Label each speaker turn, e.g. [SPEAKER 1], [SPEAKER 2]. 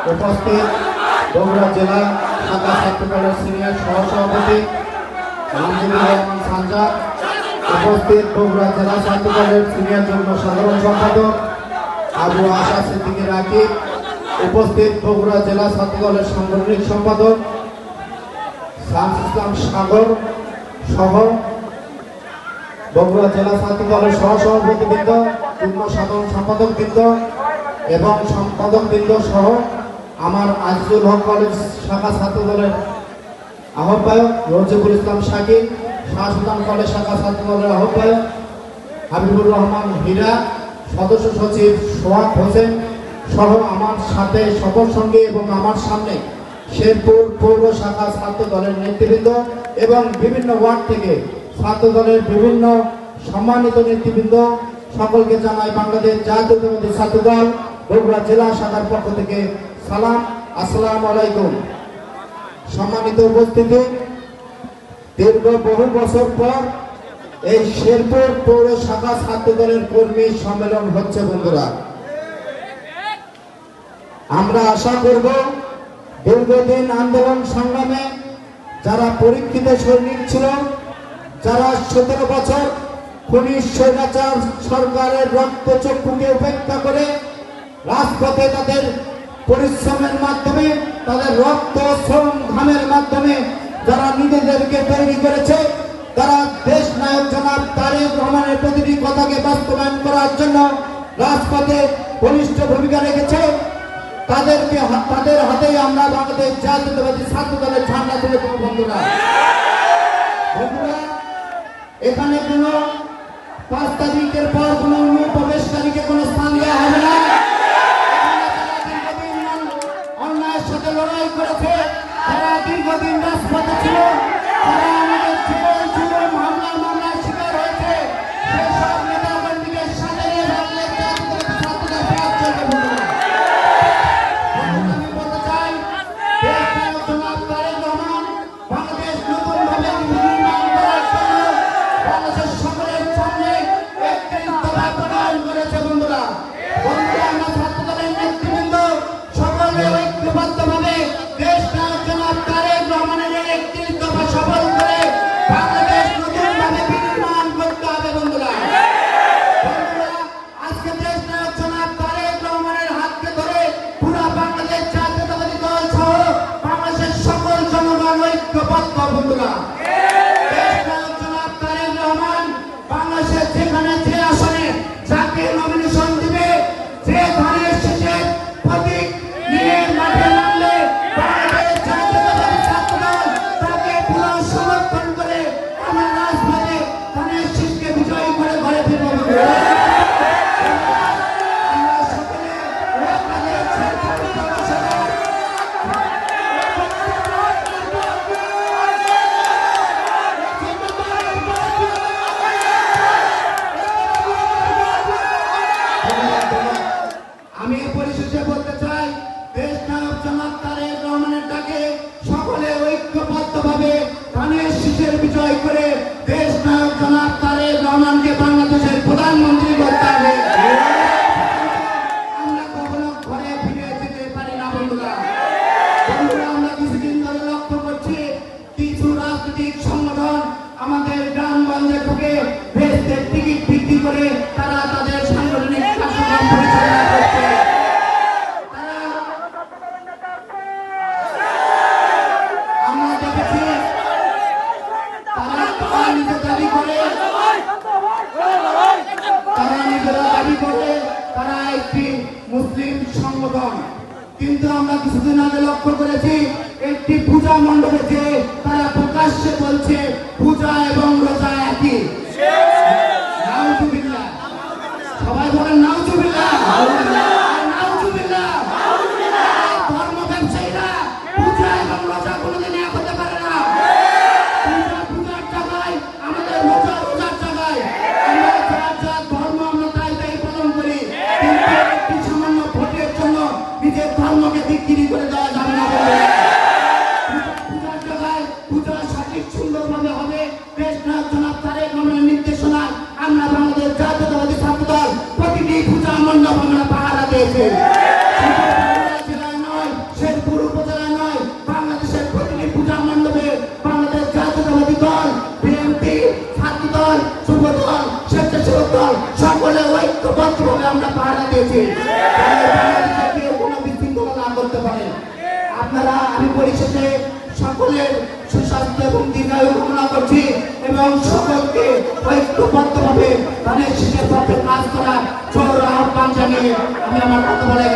[SPEAKER 1] উপস্থিত বগুড়া জেলা শাখা ছাত্রদলের সিনিয়র সহসভাপতি রামজুবুর রহমান সানজা, উপস্থিত বগুড়া জেলা ছাত্রদলের সিনিয়র যুগ্ম সাধারণ সম্পাদক আবু আশা সিদ্দিকী রাকিব, উপস্থিত বগুড়া জেলা ছাত্রদলের সাংগঠনিক সম্পাদক শামস ইসলাম সাগর সহ বগুড়া জেলা ছাত্রদলের সহসভাপতিবৃন্দ, যুগ্ম সাধারণ সম্পাদকবৃন্দ এবং সম্পাদকবৃন্দ সহ আমার আজিজুল হক কলেজ শাখা ছাত্রদলের আহ্বায়ক রজিবুল ইসলাম শাকির, শাহ সুলতান কলেজ শাখা ছাত্রদলের আহ্বায়ক হাবিবুর রহমান হীরা, সদস্য সচিব সোহাগ হোসেন সহ আমার সাথে সকল সঙ্গে এবং আমার সামনে শেরপুর পৌর শাখা ছাত্রদলের নেতৃবৃন্দ এবং বিভিন্ন ওয়ার্ড থেকে ছাত্রদলের বিভিন্ন সম্মানিত নেতৃবৃন্দ সকলকে জানাই বাংলাদেশ জাতীয়তাবাদী ছাত্রদল বগুড়া জেলা শাখার পক্ষ থেকে সালাম, আসসালামু আলাইকুম। সম্মানিত উপস্থিতি, দীর্ঘ বহু বছর পর এই শেরপুর পৌর শাখা ছাত্রদলের কর্মী সম্মেলন হচ্ছে। বন্ধুরা, আমরা আশা করব দীর্ঘদিন আন্দোলন সংগ্রামে যারা পরীক্ষিত সৈনিক ছিল, যারা 17 বছর খুনি স্বৈরাচার সরকারের রক্তচক্ষুকে উপেক্ষা করে রাজপথে তাদের পরিশ্রমের মাধ্যমে, তাদের রক্ত শ্রম ঘামের মাধ্যমে যারা নিজেদেরকে তৈরি করেছে, তারা দেশ নায়ক জনাব তারেক রহমানের প্রতিটি কথাকে বাস্তবায়ন করার জন্য রাজপথে বলিষ্ঠ ভূমিকা রেখেছে, তাদের হাতেই আমরা বাংলাদেশ জাতীয়তাবাদী ছাত্রদলের ঝান্ডা তুলে দেব। বন্ধুরা, এখানে কোনো 5 তারিখের পর কোনো অনুপ্রবেশকারীকে কোনো স্থান দেওয়া হবে না। অন্যায়ের সাথে লড়াই করেছে, তারা দীর্ঘদিন রাজপথে ছিল, তারা আমাদের জীবন জীবন মামলার শিকার হয়েছে, সেসব নেতাকর্মীকে সাথে নিয়ে বাংলাদেশ জাতীয়তাবাদী ছাত্রদল কাজ করবে। আমি বলতে চাই, দেশ নায়ক জনাব তারেক রহমান বাংলাদেশ নতুনভাবে নির্মাণ করার জন্য বাংলাদেশের সকলের সামনে একটি দফা প্রণয়ন করেছে। বন্ধুরা, আমরা ছাত্রদলের নেতৃবৃন্দ সকলে ঐক্যবদ্ধভাবে দেশ নায়ক জনাব তারেক রহমানের একটি দফা সফল করে বাংলাদেশ নতুনভাবে নির্মাণ করতে হবে। বন্ধুরা, আজকে দেশ নায়ক জনাব তারেক রহমানের হাতকে ধরে পুরো বাংলাদেশ জাতীয়তাবাদী দল সহ বাংলাদেশের সকল জনগণ ঐক্যবদ্ধ। বন্ধুরা, দেশ নায়ক জনাব তারেক রহমান বাংলাদেশের যেখানে যে আসনে যাকে নমিনেশন দিবে, যে ধানের শেষের প্রতীক নিয়ে মাঠে নামলে বাংলাদেশ জাতীয়তাবাদী ছাত্রদল তাকে পুরো সমর্থন করে আমরা রাজপথে ধানের শীষকে বিজয়ী করে ঘরে ফিরব। আমরা সকলে আপনাদের আমি পরিশেষে বলতে চাই, দেশ নায়ক জনাব তারেক রহমানের ডাকে সকলে ঐক্যবদ্ধভাবে ধানের শীষের বিজয় করে দেশ নায়ক জনাব তারেক রহমানকে বাংলাদেশের প্রধানমন্ত্রী করতে হবে। আমরা কখনো ঘরে ফিরে যেতে পারি না। বন্ধুরা, আমরা কিছুদিন ধরে লক্ষ্য করছি কিছু রাজনৈতিক সংগঠন আমাদের গ্রামগঞ্জে ঢুকে ভেস্তের টিকিট বিক্রি করে তারা তাদের সাংগঠনিক কার্যক্রম পরিচালনা করছে। আমরা দেখেছি তারা নিজেরা দাবি করে তারা একটি মুসলিম সংগঠন, কিন্তু আমরা কিছুদিন আগে লক্ষ্য করেছি একটি পূজা মণ্ডপে যে তারা প্রকাশ্যে বলছে পূজা এবং রোজা একই। নাউজুবিল্লাহ, সবাই বলেন নাউজুবিল্লাহ, নাউজুবিল্লাহ। ধর্ম ব্যবসায়ীরা পূজা এবং রোজা কোনোদিন এক হতে পারে না। পূজা পূজার জায়গায়, আমাদের রোজা রোজার জায়গায়। আমরা যার ধর্ম আমরা তাই পালন করি, কিন্তু একটি সামান্য ভোটের জন্য নিজের ধর্মকে বিক্রি করে দেওয়া যাবে না। পূজার জায়গায় পূজা সঠিক সুন্দরভাবে হবে। দেশ নায়ক জনাব তারেক রহমানের নির্দেশনায় আমরা বাংলাদেশ জাতীয়তাবাদী ছাত্রদল প্রতিটি পূজা মণ্ডপ আমরা পাহারা দিয়েছি। জেলায় নয়, ঐক্যবদ্ধভাবে আমরা পাহারা দিয়েছি কেউ কোনো বিশৃঙ্খলা না করতে পারে। আপনারা আমি পরিশেষে সকলের সুস্বাস্থ্য এবং দীর্ঘায়ু কামনা করছি এবং সকলকে ঐক্যবদ্ধভাবে ধানের শীষের পক্ষে কাজ করার জোর আহ্বান জানিয়ে আমি আমার কথা বলে